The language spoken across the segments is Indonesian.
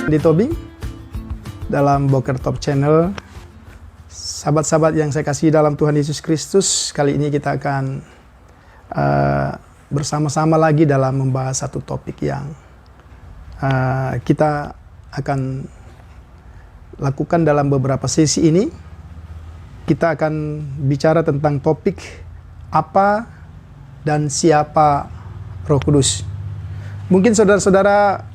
Di Tobing dalam Boker Top Channel. Sahabat-sahabat yang saya kasih dalam Tuhan Yesus Kristus, kali ini kita akan bersama-sama lagi dalam membahas satu topik yang kita akan lakukan dalam beberapa sesi ini. Kita akan bicara tentang topik apa dan siapa Roh Kudus. Mungkin saudara-saudara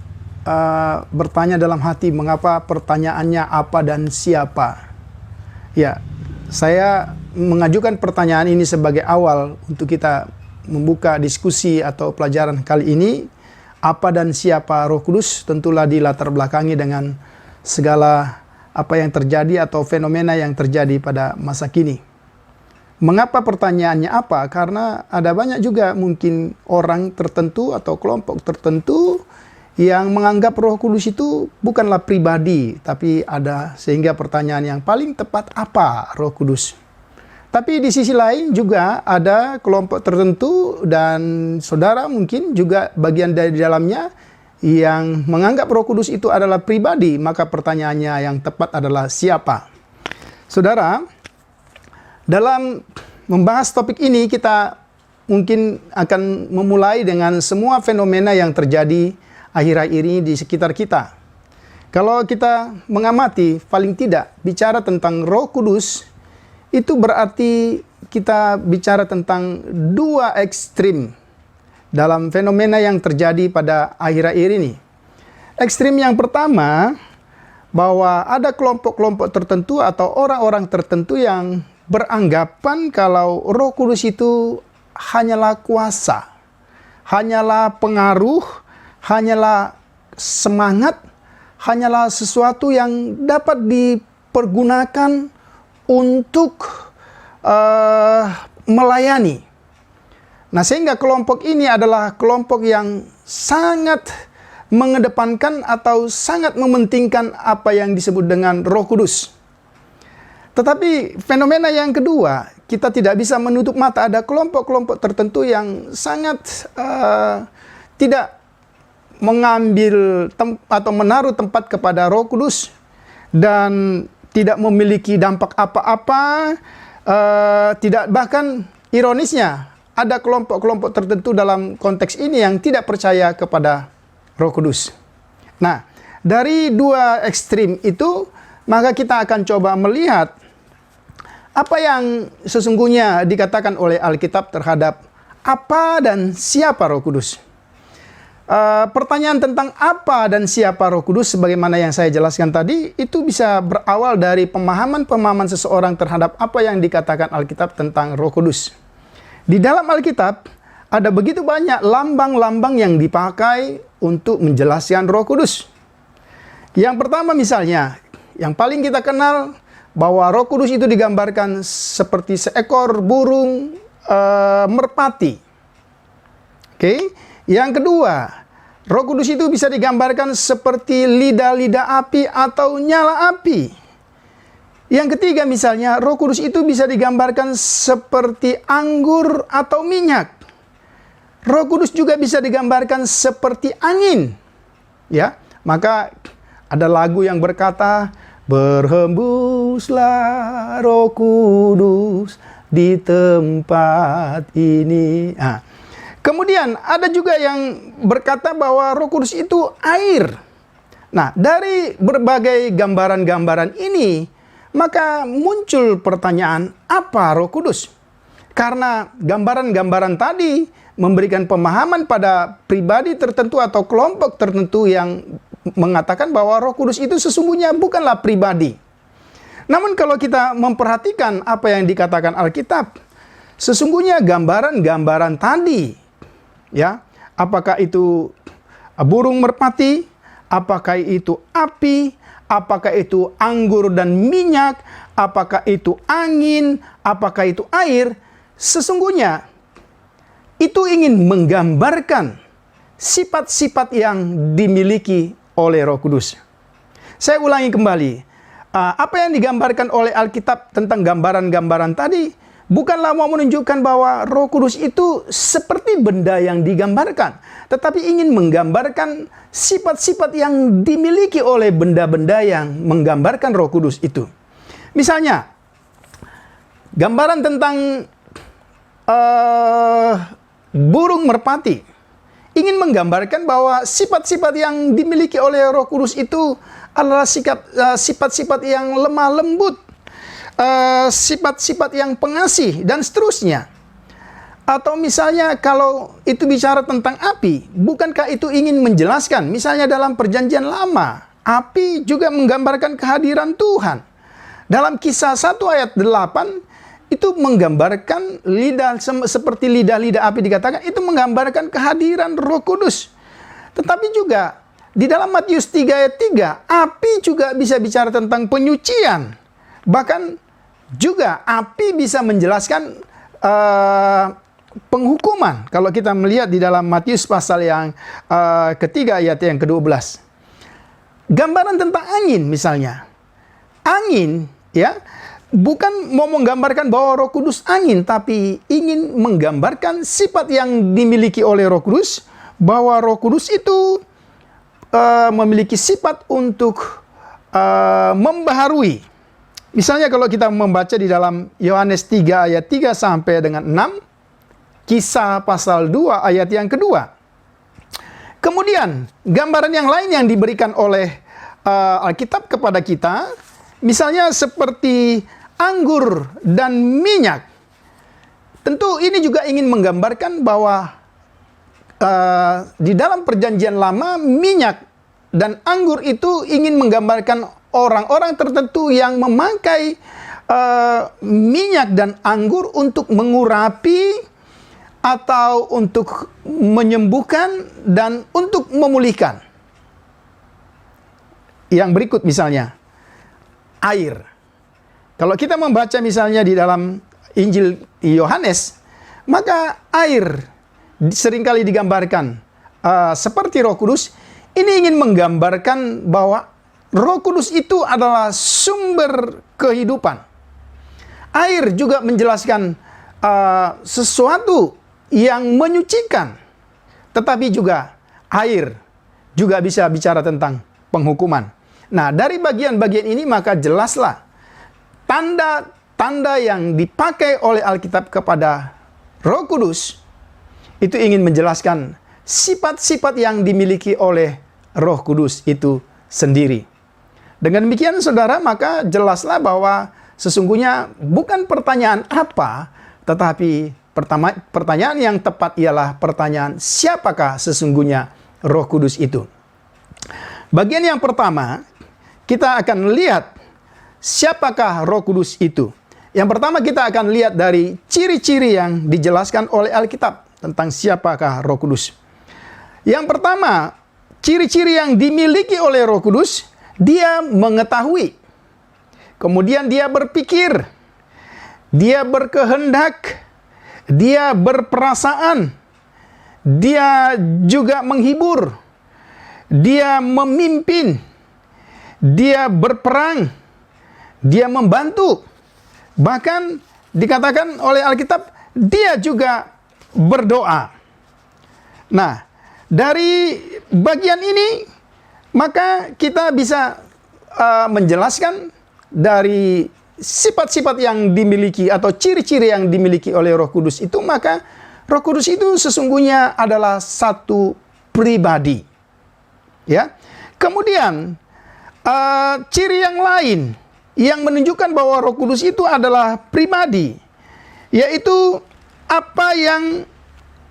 bertanya dalam hati, mengapa pertanyaannya apa dan siapa? Ya, saya mengajukan pertanyaan ini sebagai awal untuk kita membuka diskusi atau pelajaran kali ini. Apa dan siapa Roh Kudus? Tentulah dilatar belakangi dengan segala apa yang terjadi atau fenomena yang terjadi pada masa kini. Mengapa pertanyaannya apa? Karena ada banyak juga mungkin orang tertentu atau kelompok tertentu yang menganggap Roh Kudus itu bukanlah pribadi, tapi ada, sehingga pertanyaan yang paling tepat, apa Roh Kudus? Tapi di sisi lain juga ada kelompok tertentu dan saudara mungkin juga bagian dari dalamnya yang menganggap Roh Kudus itu adalah pribadi. Maka pertanyaannya yang tepat adalah siapa? Saudara, dalam membahas topik ini kita mungkin akan memulai dengan semua fenomena yang terjadi akhir-akhir ini di sekitar kita. Kalau kita mengamati, paling tidak bicara tentang Roh Kudus, itu berarti kita bicara tentang dua ekstrim dalam fenomena yang terjadi pada akhir-akhir ini. Ekstrim yang pertama, bahwa ada kelompok-kelompok tertentu atau orang-orang tertentu yang beranggapan kalau Roh Kudus itu hanyalah kuasa, hanyalah pengaruh, hanyalah semangat, hanyalah sesuatu yang dapat dipergunakan untuk melayani. Nah, sehingga kelompok ini adalah kelompok yang sangat mengedepankan atau sangat mementingkan apa yang disebut dengan Roh Kudus. Tetapi fenomena yang kedua, kita tidak bisa menutup mata, ada kelompok-kelompok tertentu yang sangat tidak mengambil atau menaruh tempat kepada Roh Kudus dan tidak memiliki dampak apa-apa, tidak, bahkan ironisnya ada kelompok-kelompok tertentu dalam konteks ini yang tidak percaya kepada Roh Kudus. Nah, dari dua ekstrim itu maka kita akan coba melihat apa yang sesungguhnya dikatakan oleh Alkitab terhadap apa dan siapa Roh Kudus. Pertanyaan tentang apa dan siapa Roh Kudus, sebagaimana yang saya jelaskan tadi, itu bisa berawal dari pemahaman-pemahaman seseorang terhadap apa yang dikatakan Alkitab tentang Roh Kudus. Di dalam Alkitab ada begitu banyak lambang-lambang yang dipakai untuk menjelaskan Roh Kudus. Yang pertama misalnya, yang paling kita kenal, bahwa Roh Kudus itu digambarkan seperti seekor burung merpati. Oke. Yang kedua, Roh Kudus itu bisa digambarkan seperti lidah-lidah api atau nyala api. Yang ketiga misalnya, Roh Kudus itu bisa digambarkan seperti anggur atau minyak. Roh Kudus juga bisa digambarkan seperti angin. Ya, maka ada lagu yang berkata, berhembuslah Roh Kudus di tempat ini. Nah, kemudian ada juga yang berkata bahwa Roh Kudus itu air. Nah, dari berbagai gambaran-gambaran ini, maka muncul pertanyaan, apa Roh Kudus? Karena gambaran-gambaran tadi memberikan pemahaman pada pribadi tertentu atau kelompok tertentu yang mengatakan bahwa Roh Kudus itu sesungguhnya bukanlah pribadi. Namun kalau kita memperhatikan apa yang dikatakan Alkitab, sesungguhnya gambaran-gambaran tadi, ya, apakah itu burung merpati, apakah itu api, apakah itu anggur dan minyak, apakah itu angin, apakah itu air, sesungguhnya itu ingin menggambarkan sifat-sifat yang dimiliki oleh Roh Kudus. Saya ulangi kembali, apa yang digambarkan oleh Alkitab tentang gambaran-gambaran tadi bukanlah mau menunjukkan bahwa Roh Kudus itu seperti benda yang digambarkan, tetapi ingin menggambarkan sifat-sifat yang dimiliki oleh benda-benda yang menggambarkan Roh Kudus itu. Misalnya, gambaran tentang burung merpati ingin menggambarkan bahwa sifat-sifat yang dimiliki oleh Roh Kudus itu adalah sifat-sifat yang lemah lembut, sifat-sifat yang pengasih, dan seterusnya. Atau misalnya kalau itu bicara tentang api, bukankah itu ingin menjelaskan, misalnya dalam Perjanjian Lama, api juga menggambarkan kehadiran Tuhan. Dalam Kisah 1 ayat 8, itu menggambarkan lidah seperti lidah-lidah api dikatakan, itu menggambarkan kehadiran Roh Kudus. Tetapi juga di dalam Matius 3 ayat 3, api juga bisa bicara tentang penyucian. Bahkan juga api bisa menjelaskan penghukuman. Kalau kita melihat di dalam Matius pasal yang ketiga ayat yang ke-12. Gambaran tentang angin misalnya. Angin, ya, bukan mau menggambarkan bahwa Roh Kudus angin, tapi ingin menggambarkan sifat yang dimiliki oleh Roh Kudus, bahwa Roh Kudus itu memiliki sifat untuk membaharui. Misalnya kalau kita membaca di dalam Yohanes 3 ayat 3 sampai dengan 6, Kisah pasal 2 ayat yang kedua. Kemudian gambaran yang lain yang diberikan oleh Alkitab kepada kita, misalnya seperti anggur dan minyak. Tentu ini juga ingin menggambarkan bahwa di dalam Perjanjian Lama, minyak dan anggur itu ingin menggambarkan orang-orang tertentu yang memakai minyak dan anggur untuk mengurapi atau untuk menyembuhkan dan untuk memulihkan. Yang berikut misalnya, air. Kalau kita membaca misalnya di dalam Injil Yohanes, maka air seringkali digambarkan seperti Roh Kudus. Ini ingin menggambarkan bahwa Roh Kudus itu adalah sumber kehidupan. Air juga menjelaskan sesuatu yang menyucikan. Tetapi juga air juga bisa bicara tentang penghukuman. Nah, dari bagian-bagian ini maka jelaslah tanda-tanda yang dipakai oleh Alkitab kepada Roh Kudus itu ingin menjelaskan sifat-sifat yang dimiliki oleh Roh Kudus itu sendiri. Dengan demikian saudara, maka jelaslah bahwa sesungguhnya bukan pertanyaan apa, tetapi pertanyaan yang tepat ialah pertanyaan siapakah sesungguhnya Roh Kudus itu. Bagian yang pertama, kita akan lihat siapakah Roh Kudus itu. Yang pertama kita akan lihat dari ciri-ciri yang dijelaskan oleh Alkitab tentang siapakah Roh Kudus. Yang pertama, ciri-ciri yang dimiliki oleh Roh Kudus, dia mengetahui. Kemudian dia berpikir, dia berkehendak, dia berperasaan, dia juga menghibur, dia memimpin, dia berperang, dia membantu. Bahkan dikatakan oleh Alkitab, dia juga berdoa. Nah, dari bagian ini, maka kita bisa menjelaskan dari sifat-sifat yang dimiliki atau ciri-ciri yang dimiliki oleh Roh Kudus itu, maka Roh Kudus itu sesungguhnya adalah satu pribadi. Ya. Kemudian ciri yang lain yang menunjukkan bahwa Roh Kudus itu adalah pribadi, yaitu apa yang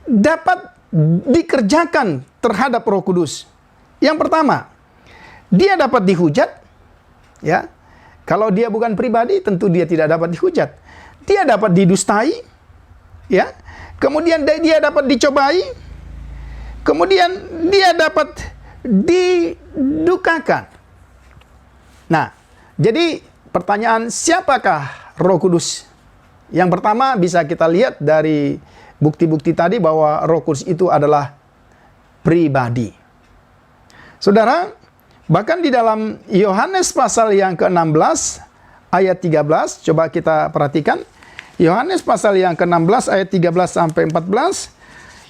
dapat dikerjakan terhadap Roh Kudus. Yang pertama, dia dapat dihujat. Ya. Kalau dia bukan pribadi, tentu dia tidak dapat dihujat. Dia dapat didustai. Ya. Kemudian dia dapat dicobai. Kemudian dia dapat didukakan. Nah, jadi pertanyaan siapakah Roh Kudus? Yang pertama bisa kita lihat dari bukti-bukti tadi bahwa Roh Kudus itu adalah pribadi. Saudara, bahkan di dalam Yohanes pasal yang ke-16 ayat 13, coba kita perhatikan. Yohanes pasal yang ke-16 ayat 13 sampai 14.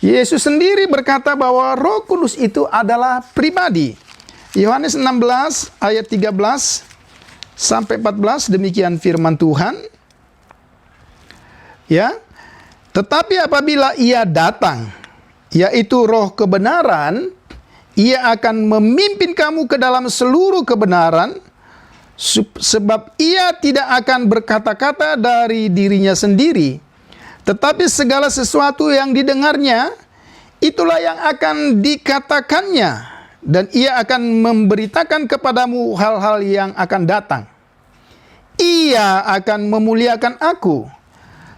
Yesus sendiri berkata bahwa Roh Kudus itu adalah pribadi. Yohanes 16 ayat 13 sampai 14, demikian firman Tuhan. Ya. Tetapi apabila Ia datang, yaitu Roh kebenaran, Ia akan memimpin kamu ke dalam seluruh kebenaran, sebab Ia tidak akan berkata-kata dari dirinya sendiri, tetapi segala sesuatu yang didengarnya, itulah yang akan dikatakannya, dan Ia akan memberitakan kepadamu hal-hal yang akan datang. Ia akan memuliakan aku,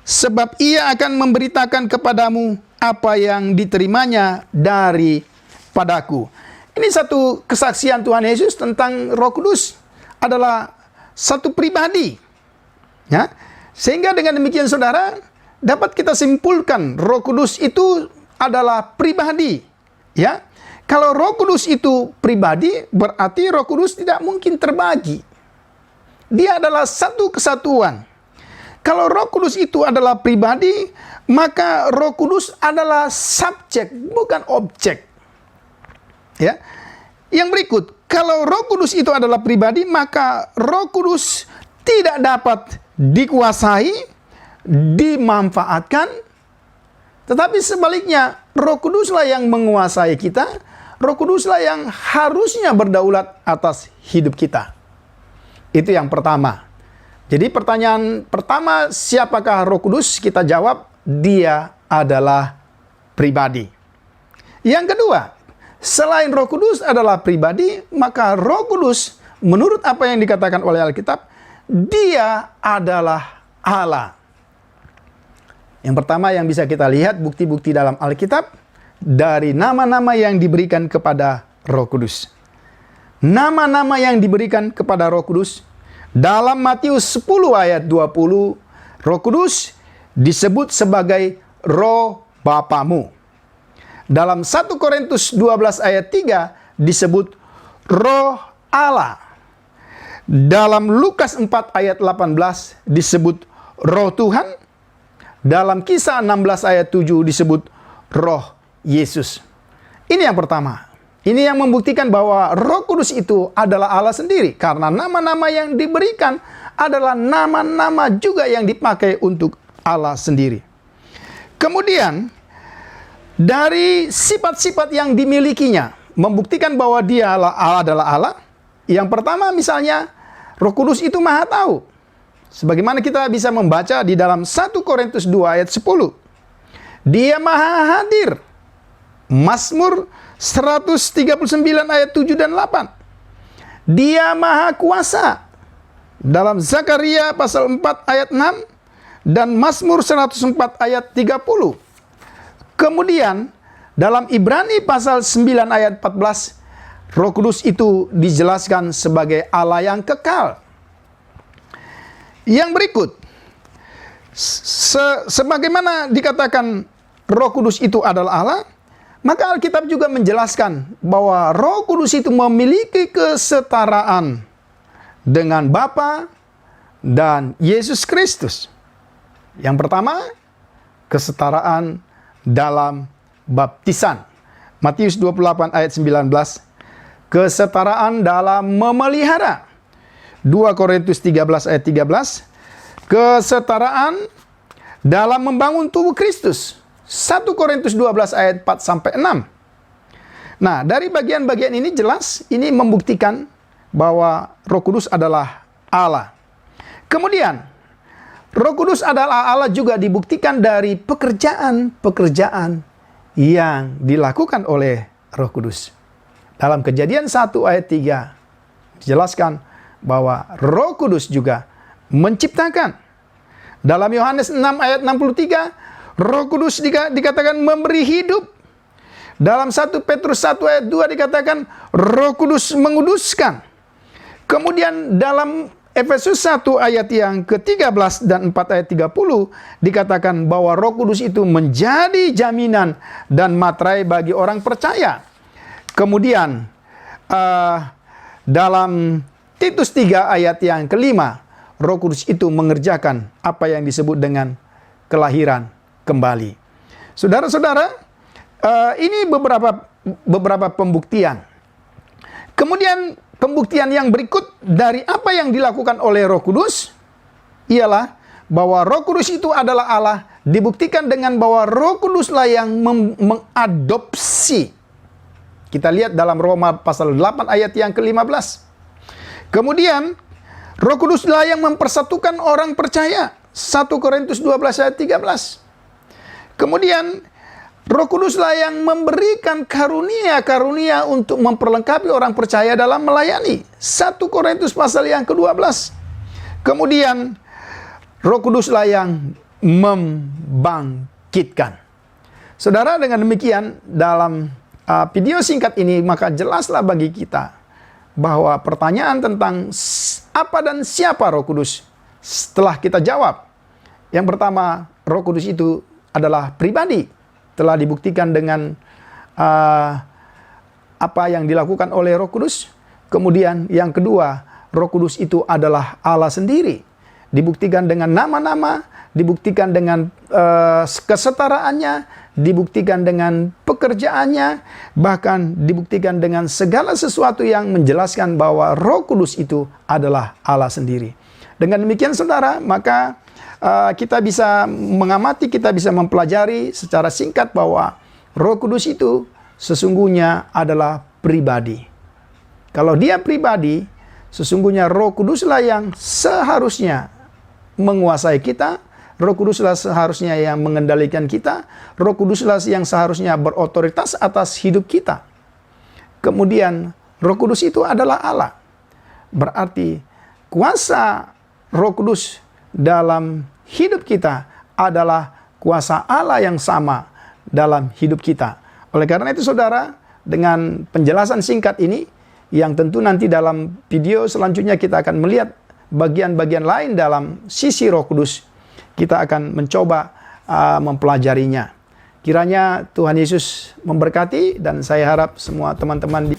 sebab Ia akan memberitakan kepadamu apa yang diterimanya daripadaku. Ini satu kesaksian Tuhan Yesus tentang Roh Kudus adalah satu pribadi. Ya, sehingga dengan demikian saudara, dapat kita simpulkan Roh Kudus itu adalah pribadi. Ya, kalau Roh Kudus itu pribadi, berarti Roh Kudus tidak mungkin terbagi. Dia adalah satu kesatuan. Kalau Roh Kudus itu adalah pribadi, maka Roh Kudus adalah subjek, bukan objek. Ya. Yang berikut, kalau Roh Kudus itu adalah pribadi, maka Roh Kudus tidak dapat dikuasai, dimanfaatkan, tetapi sebaliknya, Roh Kuduslah yang menguasai kita, Roh Kuduslah yang harusnya berdaulat atas hidup kita. Itu yang pertama. Jadi pertanyaan pertama, siapakah Roh Kudus? Kita jawab, Dia adalah pribadi. Yang kedua, selain Roh Kudus adalah pribadi, maka Roh Kudus, menurut apa yang dikatakan oleh Alkitab, Dia adalah Allah. Yang pertama yang bisa kita lihat bukti-bukti dalam Alkitab, dari nama-nama yang diberikan kepada Roh Kudus. Nama-nama yang diberikan kepada Roh Kudus, dalam Matius 10 ayat 20, Roh Kudus disebut sebagai Roh Bapamu. Dalam 1 Korintus 12 ayat 3 disebut Roh Allah. Dalam Lukas 4 ayat 18 disebut Roh Tuhan. Dalam Kisah 16 ayat 7 disebut Roh Yesus. Ini yang pertama. Ini yang membuktikan bahwa Roh Kudus itu adalah Allah sendiri. Karena nama-nama yang diberikan adalah nama-nama juga yang dipakai untuk Allah sendiri. Kemudian, dari sifat-sifat yang dimilikinya, membuktikan bahwa Dia adalah Allah. Yang pertama misalnya, Roh Kudus itu Maha Tahu. Sebagaimana kita bisa membaca di dalam 1 Korintus 2 ayat 10. Dia Maha Hadir. Mazmur 139 ayat 7 dan 8. Dia Maha Kuasa. Dalam Zakaria pasal 4 ayat 6 dan Mazmur 104 ayat 30. Kemudian dalam Ibrani pasal 9 ayat 14, Roh Kudus itu dijelaskan sebagai Allah yang kekal. Yang berikut, sebagaimana dikatakan Roh Kudus itu adalah Allah, maka Alkitab juga menjelaskan bahwa Roh Kudus itu memiliki kesetaraan dengan Bapa dan Yesus Kristus. Yang pertama, kesetaraan dalam baptisan. Matius 28 ayat 19. Kesetaraan dalam memelihara. 2 Korintus 13 ayat 13. Kesetaraan dalam membangun tubuh Kristus. 1 Korintus 12 ayat 4 sampai 6. Nah, dari bagian-bagian ini jelas ini membuktikan bahwa Roh Kudus adalah Allah. Kemudian, Roh Kudus adalah Allah juga dibuktikan dari pekerjaan-pekerjaan yang dilakukan oleh Roh Kudus. Dalam Kejadian 1 ayat 3 dijelaskan bahwa Roh Kudus juga menciptakan. Dalam Yohanes 6 ayat 63, Roh Kudus dikatakan memberi hidup. Dalam 1 Petrus 1 ayat 2 dikatakan Roh Kudus menguduskan. Kemudian dalam Efesus 1 ayat yang ke-13 dan 4 ayat 30 dikatakan bahwa Roh Kudus itu menjadi jaminan dan materai bagi orang percaya. Kemudian dalam Titus 3 ayat yang ke-5, Roh Kudus itu mengerjakan apa yang disebut dengan kelahiran kembali. Saudara-saudara, ini beberapa pembuktian. Kemudian pembuktian yang berikut dari apa yang dilakukan oleh Roh Kudus ialah bahwa Roh Kudus itu adalah Allah, dibuktikan dengan bahwa Roh Kuduslah yang mengadopsi. Kita lihat dalam Roma pasal 8 ayat yang ke-15. Kemudian Roh Kuduslah yang mempersatukan orang percaya. 1 Korintus 12 ayat 13. Kemudian Roh Kuduslah yang memberikan karunia-karunia untuk memperlengkapi orang percaya dalam melayani. 1 Korintus pasal yang ke-12. Kemudian Roh Kuduslah yang membangkitkan. Saudara, dengan demikian dalam video singkat ini maka jelaslah bagi kita bahwa pertanyaan tentang apa dan siapa Roh Kudus setelah kita jawab. Yang pertama, Roh Kudus itu adalah pribadi. Telah dibuktikan dengan apa yang dilakukan oleh Roh Kudus. Kemudian yang kedua, Roh Kudus itu adalah Allah sendiri. Dibuktikan dengan nama-nama, dibuktikan dengan kesetaraannya, dibuktikan dengan pekerjaannya, bahkan dibuktikan dengan segala sesuatu yang menjelaskan bahwa Roh Kudus itu adalah Allah sendiri. Dengan demikian saudara, maka kita bisa mengamati, kita bisa mempelajari secara singkat bahwa Roh Kudus itu sesungguhnya adalah pribadi. Kalau dia pribadi, sesungguhnya Roh Kuduslah yang seharusnya menguasai kita, Roh Kuduslah seharusnya yang mengendalikan kita, Roh Kuduslah yang seharusnya berotoritas atas hidup kita. Kemudian Roh Kudus itu adalah Allah. Berarti kuasa Roh Kudus dalam hidup kita adalah kuasa Allah yang sama dalam hidup kita. Oleh karena itu saudara, dengan penjelasan singkat ini, yang tentu nanti dalam video selanjutnya kita akan melihat bagian-bagian lain dalam sisi Roh Kudus, kita akan mencoba mempelajarinya. Kiranya Tuhan Yesus memberkati, dan saya harap semua teman-teman